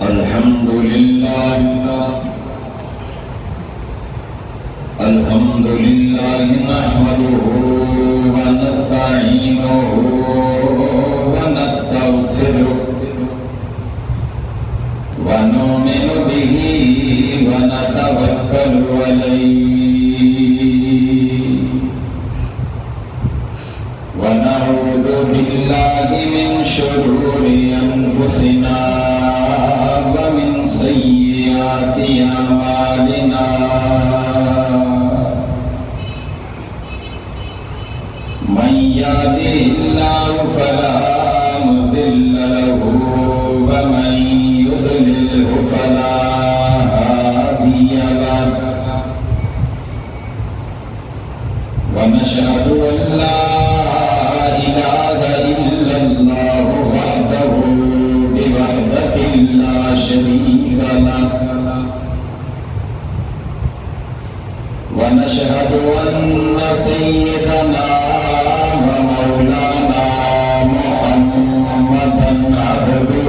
الحمد لله نحمده ونستعينه ونستغفره ونؤمن به ونتوكل عليه ونعوذ بالله من شرور أنفسنا ومن سيئات أعمالنا من يهده الله فلا مضل له ومن يضلل فلا هادي له ونشهد أن لا إله إلا الله وحده بوحدة لا شريك له ونشهد أن سيدنا ومولانا محمدا عبده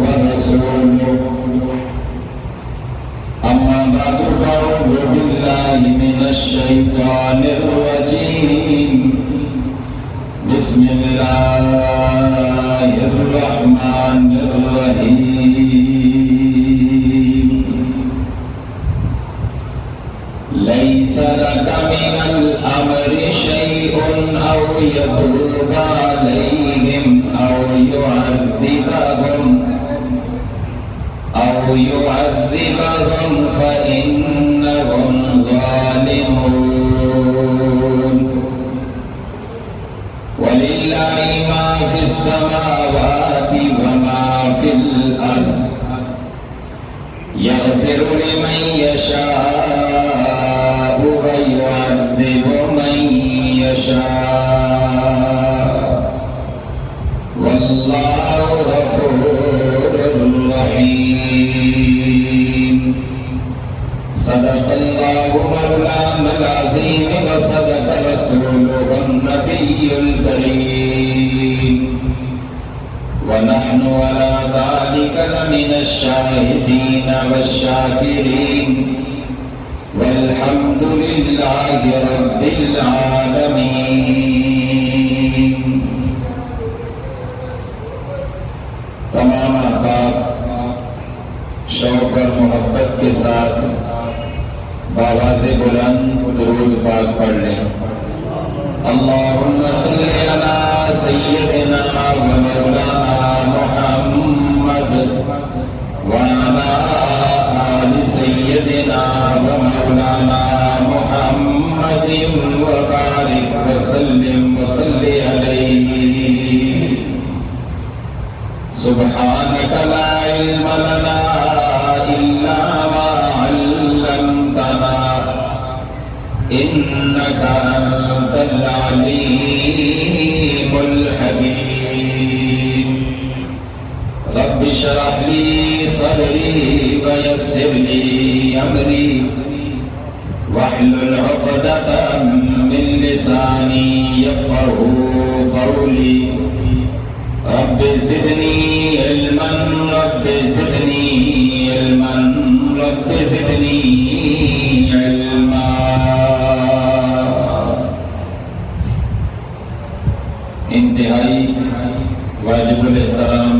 ورسوله أما بعد فأعوذ بالله من الشيطان الرجيم بسم الله الرحمن الرحيم ليس لك من الأمر شيء أو يتوب عليهم أو يعذبهم فإنهم ظالمون ولله ما في السماوات وما في الأرض يغفر لمن يشاء ويعذب من يشاء والله غفور رحيم صدق الله مولانا العظيم وصدق رسوله النبي الكريم ونحن على ذلك لمن الشاهدين والشاكرين والحمد لله رب العالمين. تمام احباب شوق اور محبت کے ساتھ بآواز بلند درود پاک پڑھ لیں. اللہم صلی علی سیدنا و مولانا محمد وعلی آل سیدنا و مولانا محمد وبارک وسلم وصلی علیہ. سبحانک لا علم لنا الا ما علمتنا انك انت العليم الحكيم. رب اشرح لي صدري ويسر لي امري واحلل عقدة من لساني يفقهوا قولي. رب زدني علما رب زدني علما رب زدني علما. انتہائی واجب الاحترام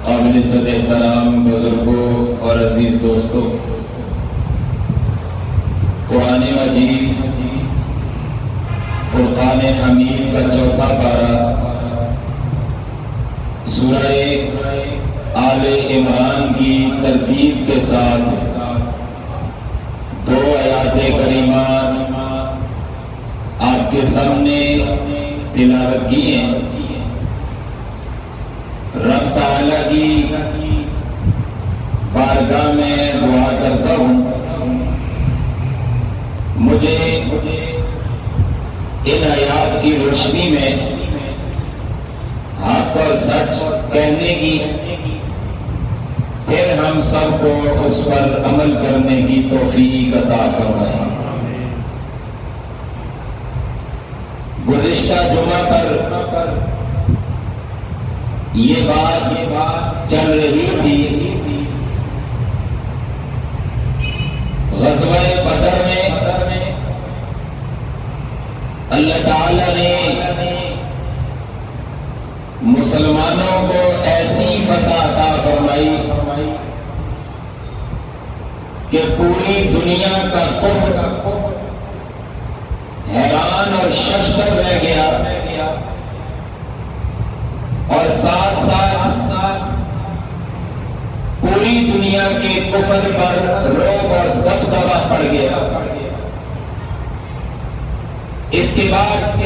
قابل صد احترام بزرگوں اور عزیز دوستوں، قرآن مجید فرقان حمید کا چوتھا پارہ سورہ آل عمران کی ترتیب کے ساتھ 2 آیات کریمہ آپ کے سامنے تلاوت کی ہیں. رب تعالیٰ کی بارگاہ میں دعا کرتا ہوں مجھے ان آیات کی روشنی میں حق اور سچ کہنے کی، پھر ہم سب کو اس پر عمل کرنے کی توفیق عطا فرمائے. گزشتہ جمعہ پر یہ بات چل رہی تھی غزوہ بدر میں اللہ تعالی نے مسلمانوں کو ایسی فتح عطا فرمائی کہ پوری دنیا کا کفر حیران اور ششدر رہ گیا، اور ساتھ ساتھ پوری دنیا کے کفر پر رعب اور دبدبہ پڑ گیا۔ اس کے بعد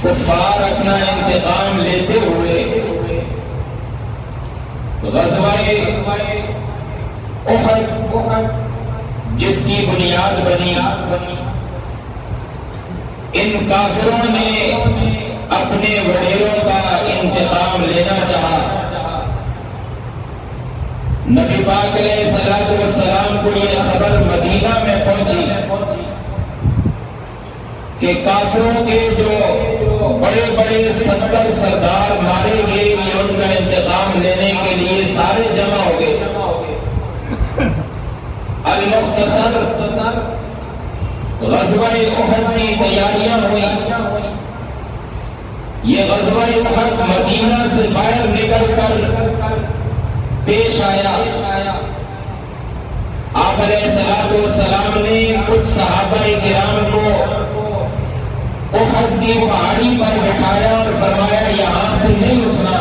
کفار اپنا انتقام لیتے ہوئے غزوہ احد جس کی بنیاد بنی، ان کافروں نے اپنے وڈیروں کا انتقام لینا چاہا۔ نبی پاک علیہ الصلوۃ والسلام کو یہ خبر مدینہ میں پہنچی کہ کافروں کے جو بڑے بڑے 70 سردار مارے گئے، یہ ان کا انتقام لینے کے لیے سارے جمع ہو گئے۔ المختصر غزوہ احد کی تیاریاں ہوئی۔ یہ غزوہ احد مدینہ سے باہر نکل کر پیش آیا۔ آپ علیہ الصلوۃ والسلام نے کچھ صحابہ کرام کو احد کی پہاڑی پر بٹھایا اور فرمایا یہاں سے نہیں اٹھنا۔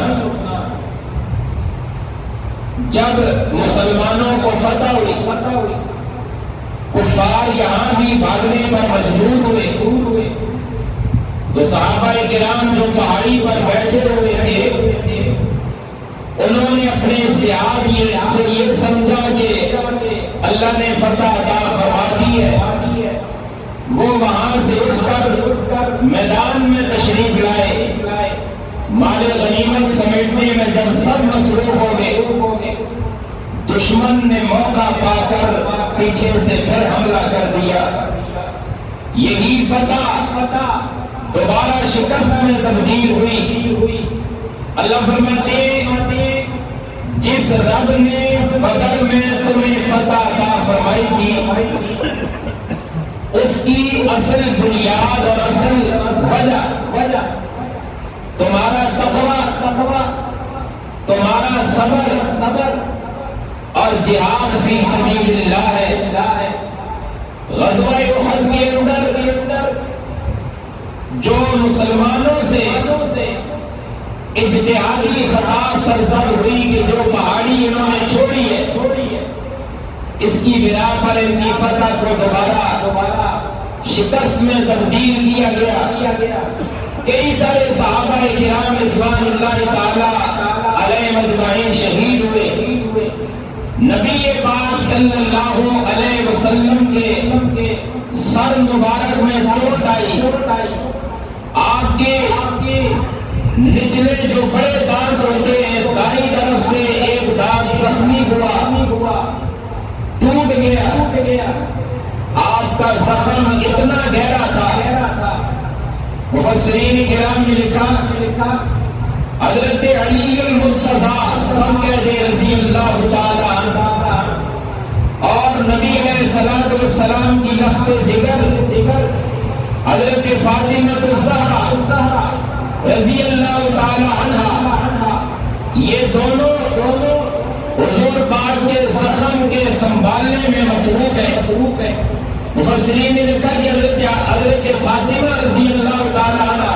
جب مسلمانوں کو فتح ہوئی، کفار یہاں بھی بھاگنے پر مجبور ہوئے، تو صحابہ کرام جو پہاڑی پر بیٹھے ہوئے تھے انہوں نے اپنے اتحاد سے یہ سمجھا کہ اللہ نے فتح عطا فرما دی ہے۔ وہ وہاں سے اٹھ کر میدان میں تشریف لائے۔ مال غنیمت سمیٹنے میں جب سب مصروف ہو گئے، دشمن نے موقع پا کر پیچھے سے پھر حملہ کر دیا۔ یہی فتح دوبارہ شکست میں تبدیل ہوئی۔ اللہ فرماتے جس رب نے بدر میں تمہیں فتح عطا فرمائی تھی، اس کی اصل بنیاد اور اصل وجہ تمہارا تقویٰ، تمہارا صبر اور جہاد فی سبیل اللہ ہے۔ غزوہ احد کے اندر جو مسلمانوں سے اجتہادی خطا سرزد ہوئی کہ جو پہاڑی انہوں نے چھوڑی ہے، اس کی بنا پر ان کی فتح کو دوبارہ شکست میں تبدیل کیا گیا۔ کئی سارے صحابہ کرام رضوان اللہ تعالی علیہم اجمعین شہید ہوئے۔ نبی پاک صلی اللہ علیہ وسلم کے سر مبارک میں چوٹ آئی۔ آپ کے نچلے جو بڑے دانت ہوتے ہیں دائیں طرف سے ایک دانت زخمی ہوا، ٹوٹ گیا۔ آپ کا زخم اتنا گہرا تھا، مفسرین کرام نے لکھا حضرت علی المرتضیٰ سب کہتے رضی اللہ تعالی عنہ اور نبی علیہ الصلوۃ والسلام کی لخت جگر حضرت فاطمہ الزہرا رضی اللہ تعالی عنہ، یہ دونوں حضور پاک کے زخم کے سنبھالنے میں مصروف ہے۔ مفسرین نے لکھا کہ حضرت فاطمہ رضی اللہ تعالی عنہ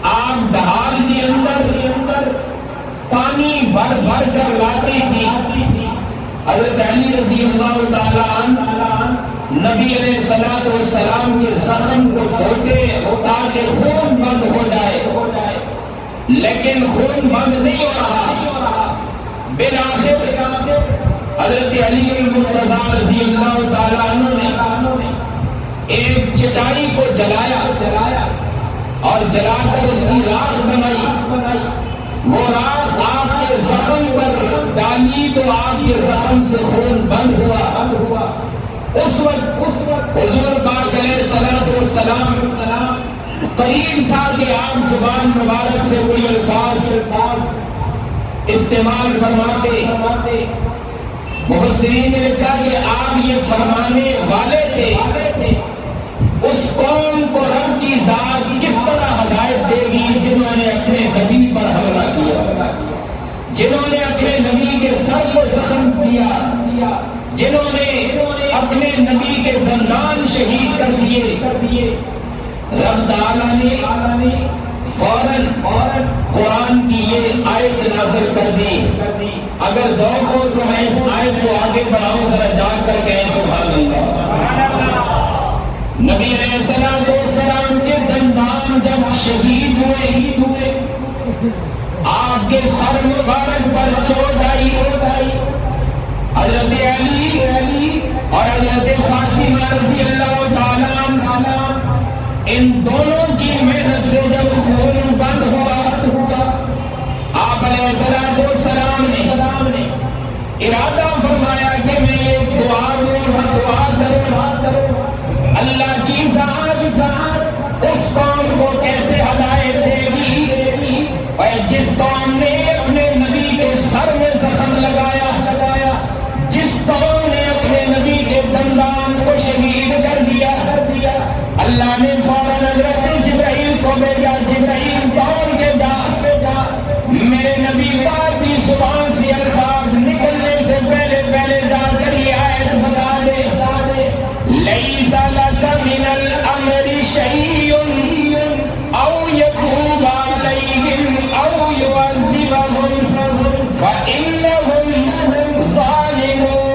آپ ڈھال کے اندر پانی بھر کر لاتی تھی۔ حضرت علی رضی اللہ تعالی عنہ نبی علیہ الصلوۃ والسلام کے زخم کو دھوتے تاکہ خون بند ہو جائے، لیکن خون بند نہیں ہو رہا۔ بالآخر حضرت علی المرتضیٰ رضی اللہ تعالیٰ عنہ نے ایک چٹائی کو جلایا اور جلا کر اس کی راکھ بنائی۔ وہ راکھ آپ کے زخم پر ڈالی تو آپ کے زخم سے خون بند ہوا۔ اس وقت حضور پاک علیہ الصلوۃ والسلام قریب تھا کہ آپ آپ زبان مبارک سے کوئی الفاظ استعمال فرماتے، مفسرین نے لکھا کہ آپ یہ فرمانے والے تھے اس قوم کو رب کی ذات کس طرح ہدایت دے گی جنہوں نے اپنے نبی پر حملہ کیا، جنہوں نے اپنے نبی کے سر کو زخم دیا، جنہوں نے اپنے نبی کے دندان شہید کر دیے۔ رب تعالیٰ نے فوراً قرآن کی یہ آیت نازل کر دی۔ اگر ذوق ہو تو میں اس آیت کو آگے بڑھاؤں، ذرا جا کر کہیں سبحان اللہ۔ نبی علیہ السلام کے دندان جب شہید ہوئے، آپ کے سر مبارک پر چوٹ آئی، حضرت علی اور حضرت فاطمہ رضی اللہ تعالیٰ عنہ، ان دونوں کی محنت سے جب خون بند ہوا، آپ علیہ السلام نے ارادہ فرمایا کہ میں ایک دعا کروں، اللہ کی ذات اس قوم کو کیسے ہدایت دے گی، اور جس قوم نے اپنے نبی کے سر میں زخم لگایا، جس قوم نے اپنے نبی کے دندان کو شہید کر دیا، اللہ نے فوراً حضرت جبرائیل کو بھیجا، جبرائیل دوڑ کے جا، میرے نبی پاک کی زبان سے الفاظ نکلنے سے پہلے جا کر یہ آیت بتا دے، لیس لک من الامر شیء او یتوب علیہم او یعذبہم فانہم ظالمون۔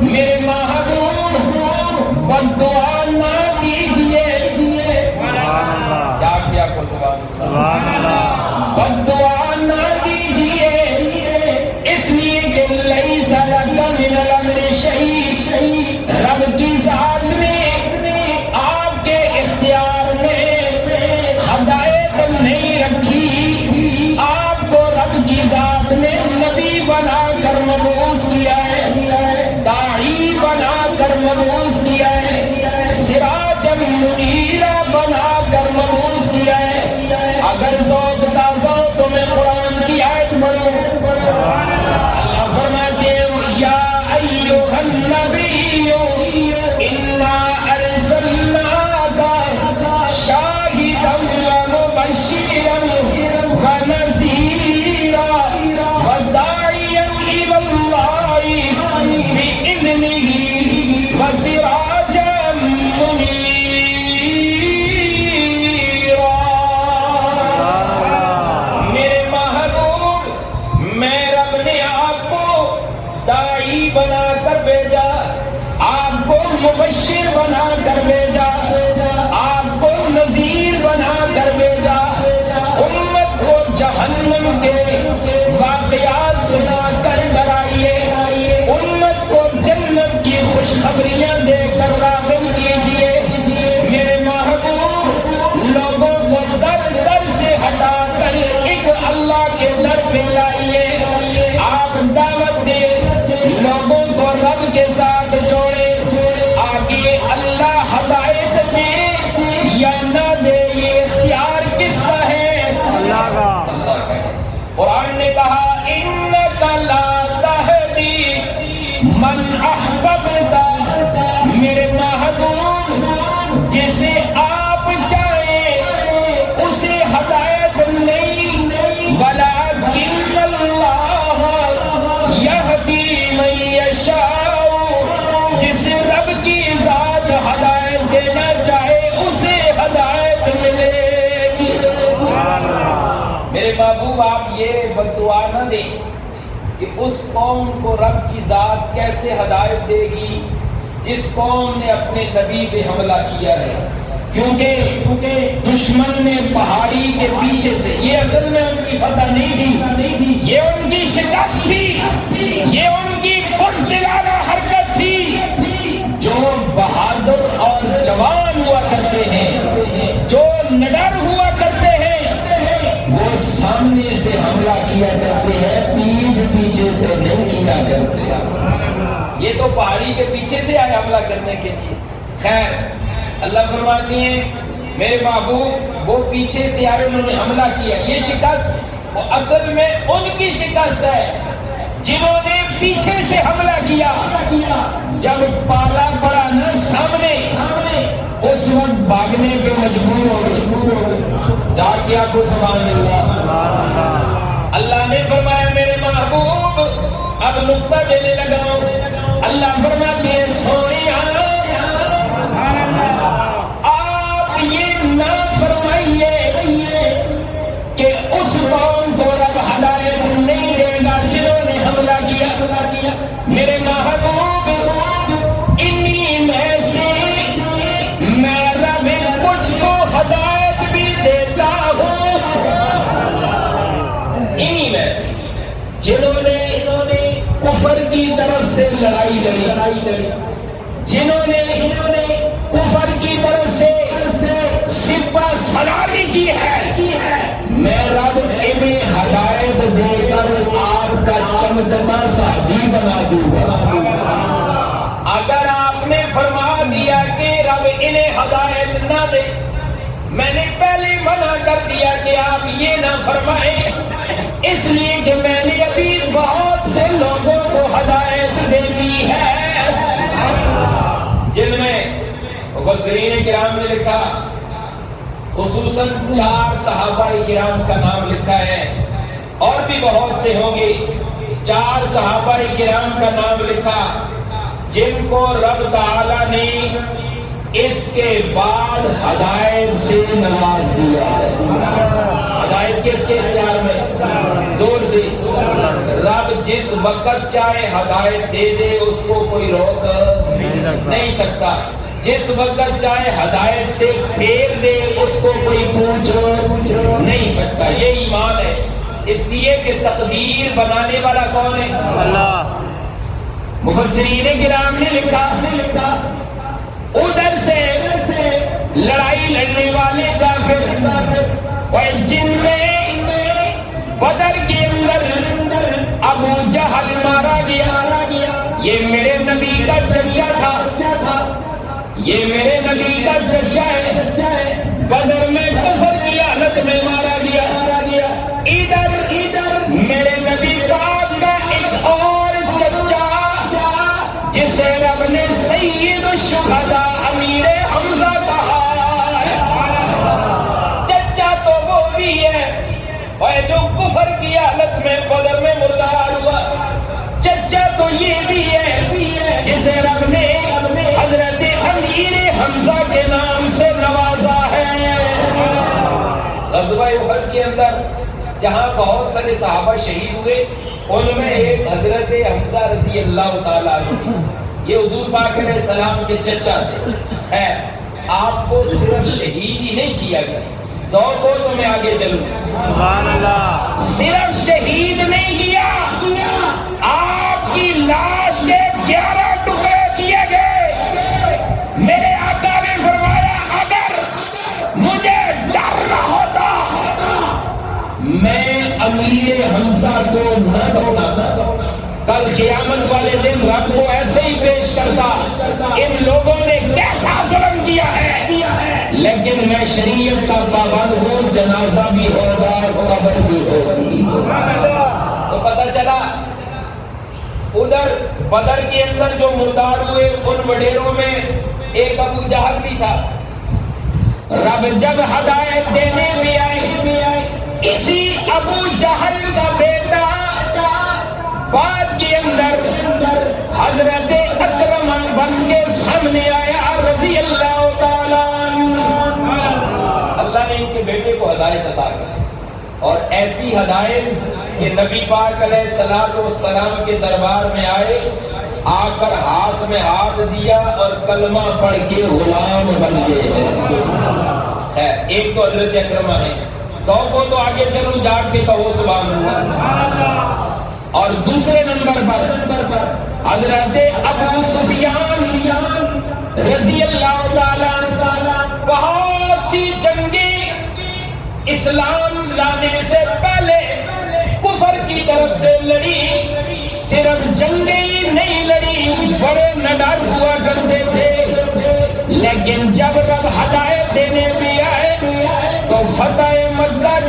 میرے محبوب بددعا نہ کیجیے، کیا کو سبحان اللہ، بددعا نہ کیجیے، اس لیے کہ لیس لک من الامر شیء، رب کی ذات نے آپ کے اختیار میں ہدایت نہیں رکھی، آپ کو رب کی ذات نے نبی بنا کر مبعوث کیا ہے، داعی بنا کر مبعوث کیا ہے، سراجا منیرا بنا کر مبعوث کیا ہے۔ اگر ذوق تازہ ہو تو میں قرآن کی آیت پڑھوں، اللہ فرماتے ہیں یا ایھا النبی انا ارسلناک شاہدا ومبشرا ونذیرا وداعیا الی اللہ بإذنہ وسراجا منیرا۔ میرے محبوب، میں رب نے آپ کو داعی بنا کر بھیجا، آپ کو مبشر بنا کر بھیجا، آپ کو نذیر بنا کر بھیجا، امت کو جہنم کے واقعات سنا کر ڈرائیے، امت کو جنت کی خوشخبریاں دے کر راغب کیجیے۔ میرے محبوب، لوگوں کو در در سے ہٹا کر ایک اللہ کے در پہ لائیے، آپ دعوت دیں، لوگوں کو رب کے ساتھ جوڑے، آگے اللہ ہدایت دے، دیں کہ اس قوم کو رب کی ذات کیسے ہدایت دے گی جس قوم نے اپنے نبی پہ حملہ کیا ہے، کیونکہ دشمن نے پہاڑی کے پیچھے سے، یہ اصل میں ان کی فتح نہیں تھی، یہ ان کی شکست تھی، یہ ان کی بزدلانہ حرکت تھی۔ جو بہادر اور جوان ہوا کرتے ہیں، جو نڈر ہوا کرتے ہیں، وہ سامنے سے حملہ کیا کرتے ہیں، پیٹھ پیچھے سے نہیں کیا کرتے۔ یہ تو پہاڑی کے پیچھے سے آئے حملہ کرنے کے لیے۔ خیر، اللہ فرماتی ہیں میرے محبوب وہ پیچھے سے آئے، انہوں نے حملہ کیا، یہ شکست وہ اصل میں ان کی شکست ہے جنہوں نے پیچھے سے حملہ کیا۔ جب پالا پڑا نا سامنے، اس وقت بھاگنے پہ مجبور ہو گئے۔ جا کے آپ کو سبحان اللہ۔ اللہ نے فرمایا میرے محبوب اب نقطہ دینے لگا ہوں۔ اللہ فرماتے ہیں سونیا آپ یہ نہ فرمائیے کہ اس قوم کو رب ہدایت نہیں دے گا جنہوں نے حملہ کیا۔ میرے محبوب انہی میں سے میں رب کچھ کو ہدایت بھی دیتا ہوں، انہی میں سے جنہوں نے کفر کی طرف سے لڑائی لڑی، جنہوں نے کفر کی طرف سے سپہ سلاری کی ہے، میں رب انہیں ہدایت دے کر آپ کا چمکتا صحابی بنا دوں گا۔ اگر آپ نے فرما دیا کہ رب انہیں ہدایت نہ دے، میں نے پہلے منع کر دیا کہ آپ یہ نہ فرمائیں، اس لیے کہ میں نے ابھی بہت سے لوگوں کو ہدایت دے دی ہے، جن میں مفسرین کرام نے لکھا خصوصاً 4 صحابہ کرام کا نام لکھا ہے، اور بھی بہت سے ہوں گے۔ 4 صحابہ کرام کا نام لکھا جن کو رب تعالی نے اس کے بعد ہدایت سے نواز دیا ہے۔ ہدایت کس کے اختیار میں؟ زور سے رب جس وقت چاہے ہدایت دے دے اس کو کوئی روک نہیں سکتا، جس وقت چاہے ہدایت سے پھیر دے اس کو کوئی پوچھ نہیں سکتا۔ یہ ایمان ہے، اس لیے کہ تقدیر بنانے والا کون ہے؟ اللہ۔ مفسرین کرام نے لکھا ادھر سے لڑائی لڑنے والے کافر اور جن میں بدر کے اندر ابو جہل مارا گیا، یہ میرے نبی کا چچا تھا، یہ میرے نبی کا چچا ہے، بدر میں کفر کی حالت میں مارا گیا۔ ادھر میرے نبی پاک کا ایک اور چچا جسے رب نے سید الشہداء امیر حمزہ کہا ہے، چچا تو وہ بھی ہے اور جو کفر کی حالت میں بدر میں مردار ہوا، چچا تو یہ بھی ہے جسے رب نے حضرت امیر حمزہ کے نام سے نوازا ہے۔ غزوہ احد کے اندر جہاں بہت سارے صحابہ شہید ہوئے، ان میں ایک حضرت حمزہ رضی اللہ تعالیٰ عنہ، یہ حضور پاک علیہ السلام کے چچا سے ہے۔ آپ کو صرف شہید ہی نہیں کیا گیا، ذوق ہو تو میں آگے چلوں، سبحان اللہ، صرف شہید نہیں کیا، آپ کی لاش کے 11 ٹکڑے کیے گئے۔ میرے آقا نے فرمایا اگر مجھے ڈر نہ ہوتا میں امیر حمزہ کو نہ ڈھونڈا، کل قیامت والے دن رب کو ایسے ہی پیش کرتا، ان لوگوں نے کیسا ظلم کیا ہے، لیکن میں شریعت کا پابند ہوں، جنازہ بھی ہوگا قبر بھی ہوگی۔ تو پتہ چلا ادھر بدر کے اندر جو مردار ہوئے ان وڈیروں میں ایک ابو جہل بھی تھا۔ رب جب ہدایت دینے میں آئے، اسی ابو جہل کا بیٹا بعد کے اندر حضرت اکرم بن کے سامنے آیا رضی اللہ تعالیٰ عنہ۔ اللہ نے ان کے بیٹے کو ہدایت عطا کی، اور ایسی ہدایت کہ نبی پاک علیہ الصلوۃ والسلام کے دربار میں آئے، آ کر ہاتھ میں ہاتھ دیا اور کلمہ پڑھ کے غلام بن گئے ہیں۔ خیر، ایک تو حضرت اکرمہ ہے، 100 کو تو آگے چلو جاگ کے کہو سبحان اللہ۔ اور دوسرے نمبر پر حضرت ابو سفیان رضی اللہ تعالیٰ، بہت سی جنگیں اسلام لانے سے پہلے کفر کی طرف سے لڑی، صرف جنگیں ہی نہیں لڑی، بڑے نڈر ہوا کرتے تھے، لیکن جب رب ہدایت دینے بھی آئے تو فتح مکہ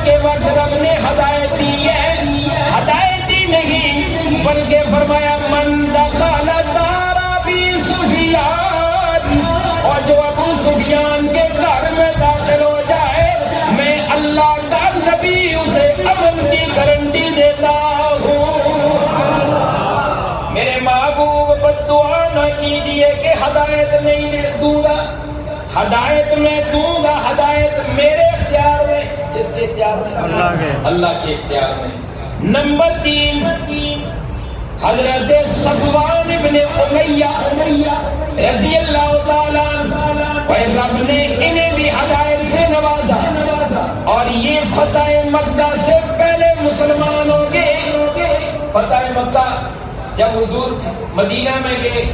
کے وقت رب نے ہدایت دی ہے، ہدایت ہی نہیں بلکہ فرمایا من دخل دار ابی سفیان، اور جو ابو سفیان کے گھر میں داخل ہو جائے میں اللہ کا نبی اسے امن کی گارنٹی دیتا ہوں۔ میرے محبوب بد دعا نہ کیجئے کہ ہدایت نہیں دوں گا، ہدایت میں دوں گا، ہدایت میرے اختیار میں، کس کے اختیار میں؟ اللہ کے اختیار میں۔ نمبر 3، حضرت صفوان ابن امیہ رضی اللہ تعالیٰ، رب نے انہیں بھی ہدایت سے نوازا اور یہ فتح مکہ سے پہلے مسلمان ہو گئے۔ فتح مکہ جب حضور مدینہ میں گئے،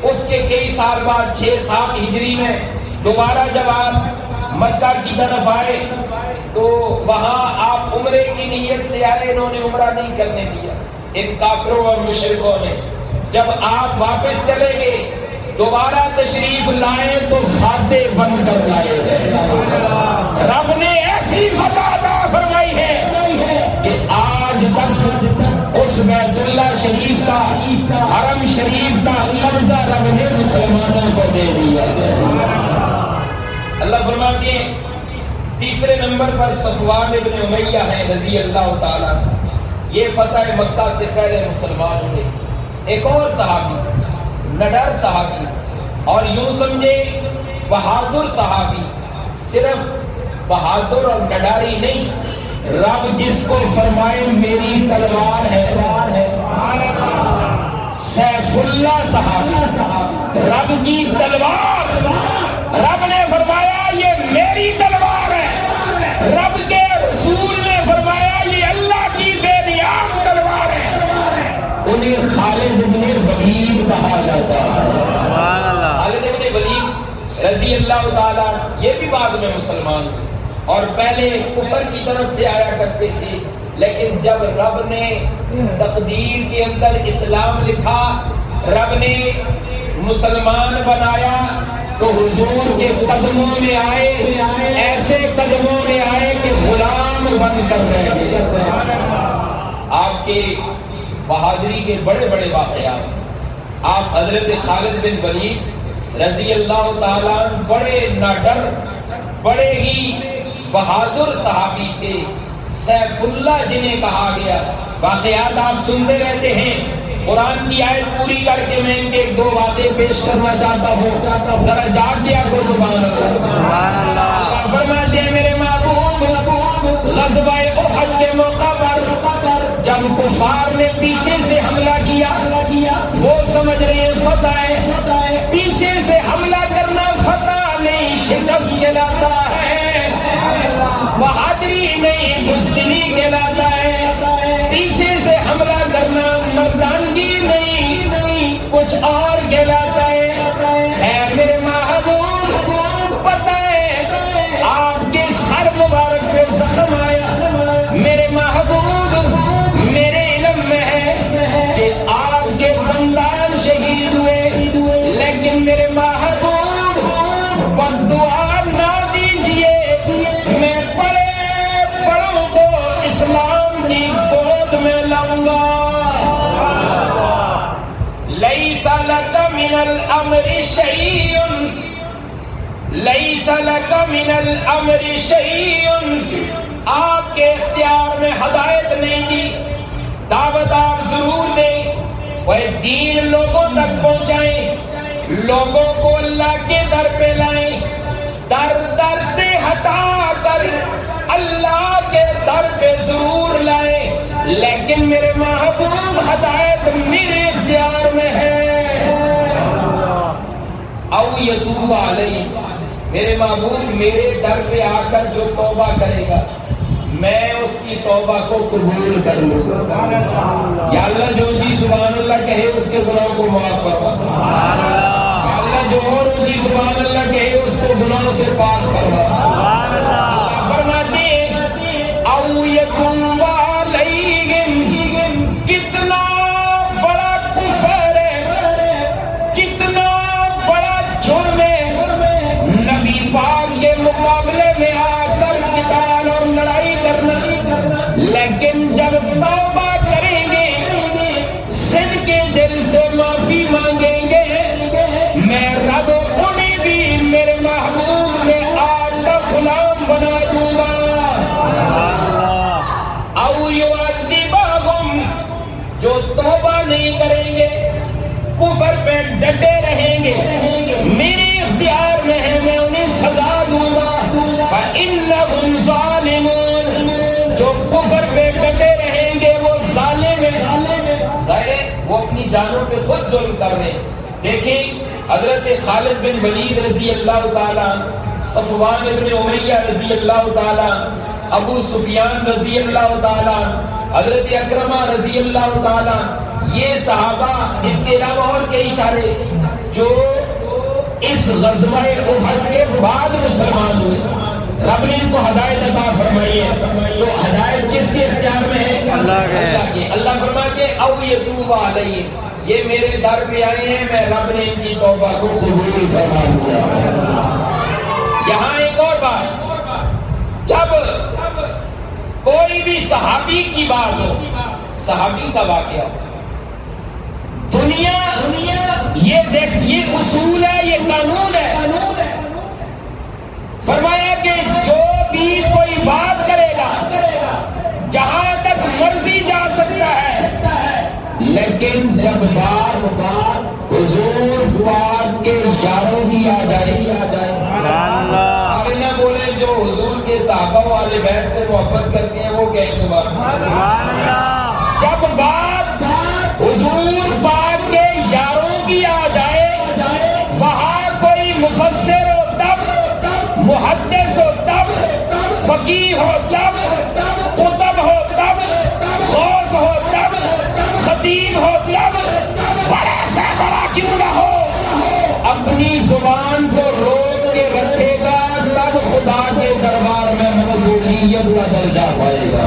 اس کے کئی سال بعد 6-7 ہجری میں دوبارہ جب آپ مکہ کی طرف آئے تو وہاں آپ عمرے کی نیت سے آئے، انہوں نے عمرہ نہیں کرنے دیا ان کافروں اور مشرکوں نے۔ جب آپ واپس چلے گئے دوبارہ تشریف لائے تو فاتح بن کر لائے گئے۔ رب نے ایسی فتح عطا فرمائی ہے کہ آج تک اس بیت اللہ شریف کا، حرم شریف کا قبضہ رب نے مسلمانوں کو دے دیا۔ اللہ فرماتے ہیں تیسرے نمبر پر صفوان ابن امیہ ہیں رضی اللہ تعالیٰ، یہ فتح مکہ سے پہلے مسلمان ہوئے۔ ایک اور صحابی، نڈر صحابی، اور یوں سمجھے بہادر صحابی، صرف بہادر اور نڈاری نہیں، رب جس کو فرمائے میری تلوار ہے، سیف اللہ صحابی، رب کی تلوار، رب نے فرمایا یہ میری تلوار ہے، رب کے رسول نے فرمایا یہ اللہ کی بے نیاز تلوار ہے۔ انہیں خالد بن ولید کہا جاتا ہے۔ خالد بن ولید رضی اللہ تعالیٰ یہ بھی بعد میں مسلمان ہوئے اور پہلے کفر کی طرف سے آیا کرتے تھے، لیکن جب رب نے تقدیر کے اندر اسلام لکھا، رب نے مسلمان بنایا تو حضور کے قدموں میں آئے، ایسے قدموں میں آئے کہ غلام بن کر رہ گئے۔ آپ کے بہادری کے بڑے بڑے واقعات، آپ حضرت خالد بن ولید رضی اللہ تعالیٰ بڑے ناڈر، بڑے ہی بہادر صحابی تھے، سیف اللہ جنہیں کہا گیا۔ واقعات آپ سنتے رہتے ہیں، قرآن کی آیت پوری کر کے میں ان کے 2 واقعے پیش کرنا چاہتا ہوں، ذرا جاگ گیا کو سبحان اللہ۔ فرماتے ہیں میرے محبوب غزوہ احد کے موقع پر جب کفار نے پیچھے سے حملہ کیا، وہ سمجھ رہے ہیں فتح ہے، پیچھے سے حملہ کرنا فتح نہیں شکست کہلاتا ہے، بہادری نہیں بزدلی کہلاتا ہے، پیچھے سے حملہ کرنا مردانگی نہیں کچھ اور کہلاتا ہے۔ خیر میرے محبوب پتہ ہے آپ کے سر مبارک پہ زخم آیا، میرے محبوب میرے علم میں ہے کہ آپ کے بندان شہید ہوئے، لیکن میرے محبوب بد دعا نہ دیجئے، میں بڑوں کو اسلام کی گود میں لاؤں گا۔ لیس لک من الامر شیء، لیس لک من الامر شیء، آپ کے اختیار میں ہدایت نہیں دی، دعوت آپ ضرور دیں، وہ دین لوگوں تک پہنچائیں، لوگوں کو اللہ کے در پہ لائیں، در در سے ہٹا کر اللہ کے در پہ ضرور لائیں، لیکن میرے محبوب ہدایت میرے اختیار میں ہے۔ او یتوب علیہ، میرے محبوب میرے در پہ آ کر جو توبہ کرے گا میں اس کی توبہ کو قبول کر لوں گا۔ یا اللہ جو جی سبحان اللہ کہے اس کے گناہوں کو معاف فرما، یا اللہ جو اور جی سبحان اللہ کہے اس کو گناہوں سے پاک فرما۔ فرماتے ہیں او یتوب علیہم، کتنا بڑا کفر ہے، کتنا بڑا جرم ہے نبی پاک کے مقابلے میں آ کر قتال اور لڑائی کرنا، لیکن جب توبہ کریں گے صدق کے دل سے معافی مانگیں گے میں رب انہیں بھی میرے محبوب میں آگ کا غلام بنا دوں گا۔ او یعذبہم، جو توبہ نہیں کریں گے کفر پہ ڈٹے رہیں گے میرے اختیار میں ہے، میں انہیں سزا دوں گا۔ فَإِنَّهُمْ ظَالِمُونَ، جو کفر پہ ڈٹے رہیں گے وہ ظالم ہیں، ظاہر ہے وہ اپنی جانوں پہ خود ظلم کر رہے ہیں۔ دیکھیں حضرت خالد بن ولید رضی اللہ تعالیٰ، صفوان بن امیہ رضی اللہ تعالیٰ، ابو سفیان رضی اللہ تعالیٰ، حضرت اکرمہ رضی اللہ تعالیٰ، یہ صحابہ، اس کے علاوہ اور کئی سارے جو اس غزوہ احد کے بعد مسلمان ہوئے، رب نے ان کو ہدایت عطا فرمائی ہے۔ تو ہدایت کس کے اختیار میں ہے؟ اللہ کے۔ اللہ فرماتے ہیں او یتوب علیہ، یہ میرے در پہ آئے ہیں، میں رب نے ان کی توبہ کو قبول فرما دیا۔ یہاں ایک اور بات، جب کوئی بھی صحابی کی بات ہو، صحابی کا واقعہ ہو، دنیا یہ دیکھ، یہ اصول ہے، یہ قانون ہے، فرمایا کہ جو بھی کوئی بات کرے گا جہاں تک مرضی جا سکتا ہے، لیکن جب بات حضور پاک کے یاروں کی آ جائے، سارے نہ بولے جو حضور کے صحابہ و اہل بیت سے محبت کرتے ہیں وہ کہیں سبحان اللہ۔ جب بات حضور پاک کے یاروں کی آ جائے، وہاں کوئی مفسر ہو تب، محدث ہو تب، فقیہ ہو تب، قطب ہو تب، غوث ہو تب، خطیب ہو تب، بڑا سے بڑا کیوں نہ ہو، اپنی زبان کو روک کے رکھے گا تب خدا کے دربار میں مقبولیت کا درجہ پائے گا۔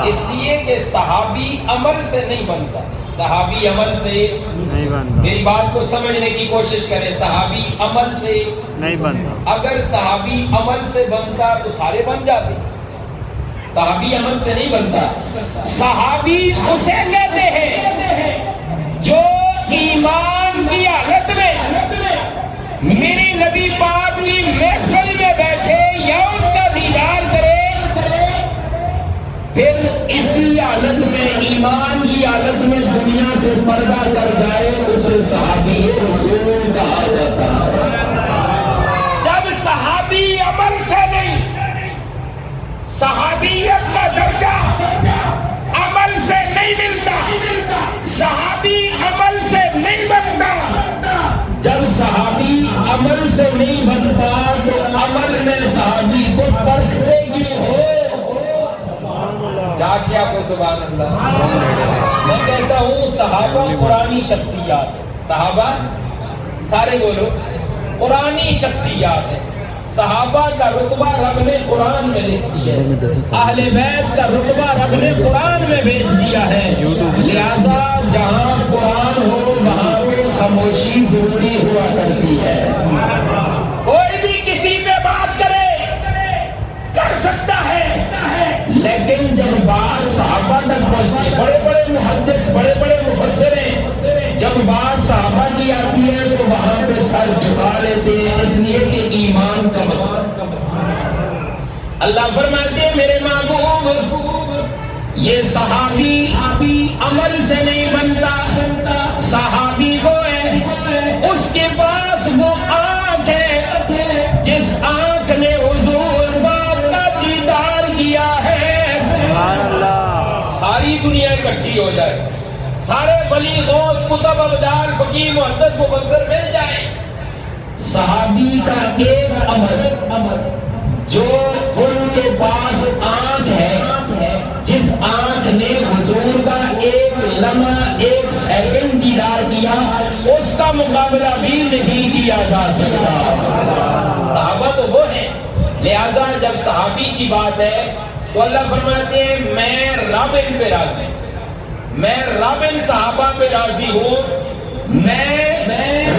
اس لیے کہ صحابی عمل سے نہیں بنتا، صحابی عمل سے نہیں بنتا، میری بات کو سمجھنے کی کوشش کریں، صحابی عمل سے نہیں بنتا۔ اگر صحابی عمل سے بنتا تو سارے بن جاتے، صحابی عمل سے نہیں بنتا۔ صحابی اسے کہتے ہیں جو ایمان کی حالت میں میری نبی پاک کی محفل میں بیٹھے یا ان کا دیدار کرے، پھر اسی حالت میں ایمان کی حالت میں دنیا سے پردہ کر جائے، اسے صحابی رسول کہا جاتا ہے۔ جب صحابی عمل سے نہیں، صحابیت کا درجہ عمل سے نہیں ملتا، صحابی عمل سے نہیں بنتا۔ جب صحابی عمل سے نہیں بنتا تو عمل میں صحابی کو پرکھنے کی ہو جا کیا کو سبحان اللہ۔ میں کہتا ہوں صحابہ قرآنی شخصیات ہے، صحابہ سارے بولو قرآنی شخصیات ہے۔ صحابہ کا رتبہ رب نے قرآن میں لکھ دیا ہے، اہل بیت کا رتبہ رب نے قرآن میں بھیج دیا ہے، لہذا جہاں قرآن ہو وہاں پہ خاموشی ضروری ہوا کرتی ہے۔ کوئی بھی کسی پہ بات کرے کر سکتا ہے، لیکن جب بات صحابہ تک پہنچتی، بڑے بڑے محدث، بڑے بڑے مفسر ہیں، جب بات صحابہ کی آتی ہے تو وہاں پہ سر جھکا لیتے ہیں، اس لیے کہ ایمان کا مطلب۔ اللہ فرماتے ہیں میرے محبوب یہ صحابی عمل سے نہیں بنتا، صحابی وہ ہے اس کے پاس وہ آنکھ ہے جس آنکھ نے ساری دنیا اکٹھی ہو جائے، سارے ولی غوث کتب ابدال فقیر محدث مفسر مل جائیں، صحابی کا ایک عمل جو ان کے پاس آنکھ ہے، جس آنکھ نے حضور کا ایک لمحہ ایک سیکنڈ دیدار کیا، اس کا مقابلہ بھی نہیں کیا جا سکتا۔ صحابہ تو وہ ہیں، لہذا جب صحابی کی بات ہے تو اللہ فرماتے ہیں میں رب ان پہ راضی ہوں، میں رب ان صحابہ پہ راضی ہوں، میں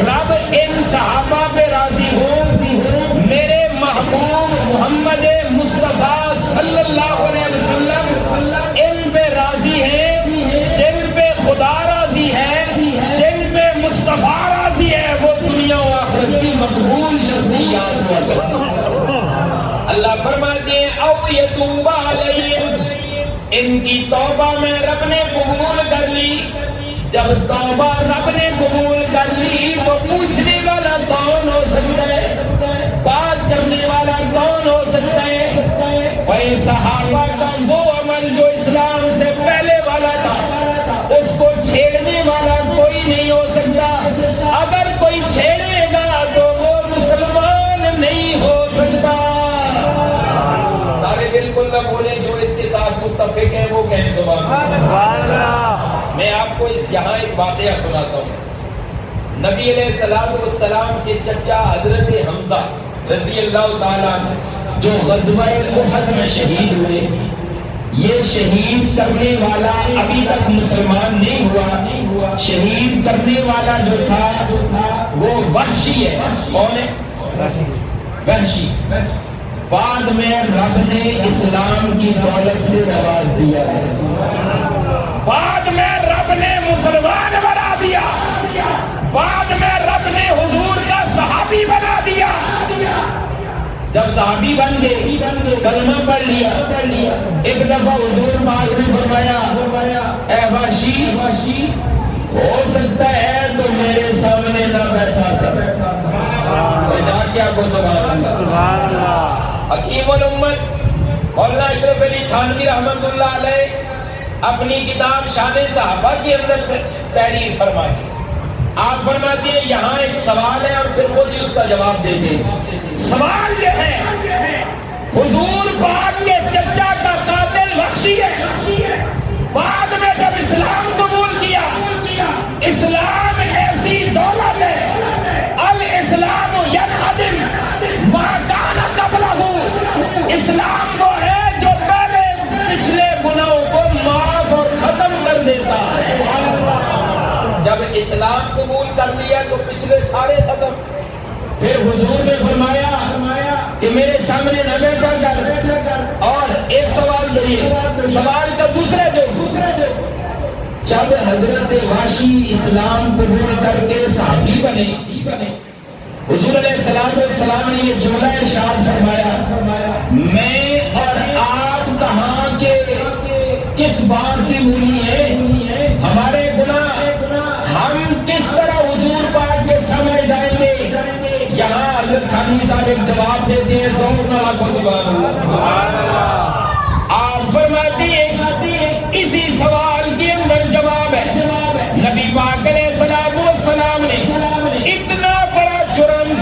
رب ان صحابہ پہ راضی ہوں، میرے محبوب محمد مصطفیٰ صلی اللہ علیہ وسلم ان پہ راضی ہیں، جن پہ خدا راضی ہے، جن پہ مصطفیٰ راضی ہے، وہ دنیا و آخرت کی مقبول شخصیات ہوا۔ اللہ فرماتے ہیں او یتوب علیہم، ان کی توبہ میں رب نے قبول کر لی۔ جب توبہ رب نے قبول کر لی تو پوچھنے والا کون ہو سکتا ہے، بات کرنے والا کون ہو سکتا ہے؟ بھائی صحابہ کا وہ عمل جو اسلام سے پہلے والا تھا، اس کو چھیڑنے والا کوئی نہیں ہو سکتا، اگر کوئی چھیڑے گا تو وہ مسلمان نہیں ہو سکتا۔ سارے بالکل نہ بولے، جو اس کے ساتھ متفق ہیں وہ کہیں سبحان اللہ۔ میں آپ کو یہاں ایک واقعہ سناتا ہوں۔ نبی علیہ السلام کے چچا حضرت حمزہ رضی اللہ تعالیٰ جو غزوہ احد میں شہید ہوئے، یہ شہید کرنے والا ابھی تک مسلمان نہیں ہوا، شہید کرنے والا جو تھا وہ وحشی ہے۔ کون ہے؟ وحشی۔ بعد میں رب نے اسلام کی دولت سے نواز دیا ہے، بعد میں رب نے مسلمان بنا دیا، بعد میں رب نے حضور کا صحابی بنا دیا۔ جب صحابی بن گئے، کلمہ پڑھ لیا، ایک دفعہ حضور پاک نے فرمایا اے وحشی، ہو سکتا ہے تو میرے سامنے نہ بیٹھا کر۔ کیا کو سبحان اللہ۔ حکیم الامت مولانا اشرف علی تھانوی رحمۃ اللہ علیہ اپنی کتاب شان صحابہ کے اندر تحریر فرماتے ہیں، آپ فرماتے ہیں یہاں ایک سوال ہے اور پھر خود ہی اس کا جواب دیتے ہیں۔ سوال یہ ہے، حضور پاک کے چچا کا قاتل وحشی ہے، بعد میں جب اسلام قبول کیا، اسلام ایسی دولت ہے، الاسلام ینہدم ما کان قبلہ، اسلام وہ ہے جو پہلے پچھلے گناہوں کو معاف اور ختم کر دیتا ہے۔ جب اسلام قبول کر لیا تو پچھلے سارے ختم۔ پھر حضور نے فرمایا کہ میرے سامنے نہ بیٹھا کر، اور ایک سوال دئیے، سوال کا دوسرا جو جب حضرت وحشی اسلام قبول کر کے صحابی بنے، حضور علیہ السلام نے یہ جملہ ارشاد فرمایا میں اور آپ کہاں کے کس بات کی بولی ہے، ہمارے گناہ ہم کس طرح حضور پاک کے سامنے جائیں گے؟ یہاں حضرت تھانوی صاحب ایک جواب دیتے ہیں، سوچنا کو سبحان اللہ۔ آپ فرماتے ہیں اسی سوال کے اندر جواب ہے، نبی پاک علیہ السلام نے اتنا بڑا جرم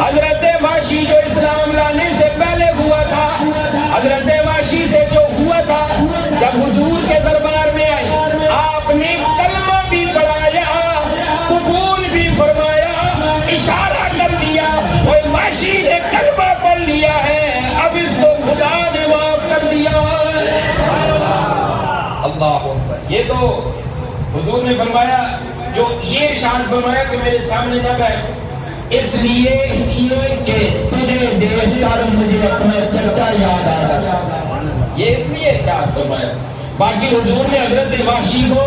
حضرت وحشی جو اسلام لانے سے پہلے ہوا تھا، حضرت وحشی سے جو ہوا تھا، جب حضور کے دربار میں آئے، آپ نے کلمہ بھی پڑھایا، قبول بھی فرمایا، اشارہ کر دیا، وہ وحشی نے کلمہ پڑھ لیا ہے، اب اس کو خدا نے معاف کر دیا۔ اللہ اکبر۔ یہ تو حضور نے فرمایا، جو یہ شان فرمایا کہ میرے سامنے نہ بیٹھ، اس لیے کہ تجھے دیکھ کر مجھے اپنا چچا یاد آ رہا، یہ اس لیے شان فرمایا۔ باقی حضور نے حضرت وحشی کو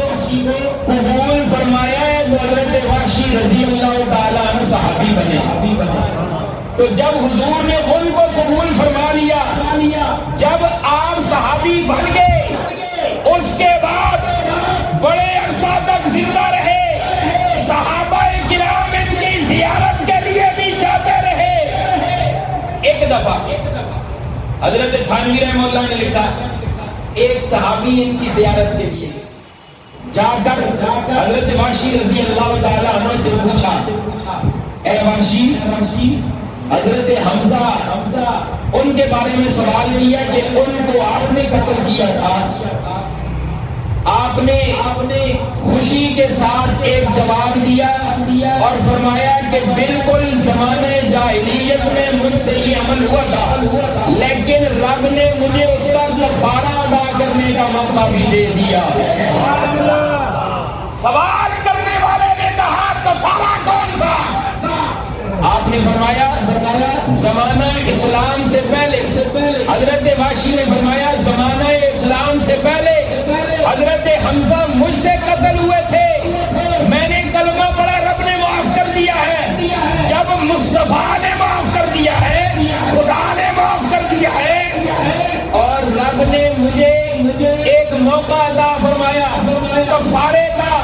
قبول فرمایا ہے تو حضرت وحشی رضی اللہ تعالیٰ عنہ صحابی بنے۔ تو جب حضور نے ان کو قبول فرما لیا، جب آپ صحابی بن گئے، اس کے بعد بڑے عرصہ تک زندہ رہے، صحابہ کرام ان کی زیارت کے لیے بھی جاتے رہے۔ ایک دفعہ حضرت تھانوی رحمہ اللہ نے لکھا، ایک صحابی ان کی زیارت کے لیے جا کر حضرت وحشی رضی اللہ تعالیٰ عنہ سے پوچھا، اے وحشی، حضرت حمزہ ان کے بارے میں سوال کیا کہ ان کو آپ نے قتل کیا تھا. آپ نے خوشی کے ساتھ ایک جواب دیا اور فرمایا کہ بالکل زمانے جاہلیت میں مجھ سے یہ عمل ہوا تھا، لیکن رب نے مجھے اس کا کفارہ ادا کرنے کا موقع بھی دے دیا. سوال کرنے والے نے کہا کفارہ کون سا؟ آپ نے فرمایا زمانہ اسلام سے پہلے. حضرت وحشی نے فرمایا زمانہ اسلام سے پہلے حضرت حمزہ مجھ سے قتل ہوئے تھے، میں نے کلمہ پڑھا، رب نے معاف کر دیا ہے. جب مصطفیٰ نے معاف کر دیا ہے، خدا نے معاف کر دیا ہے، اور رب نے مجھے ایک موقع عطا فرمایا کفارے کا،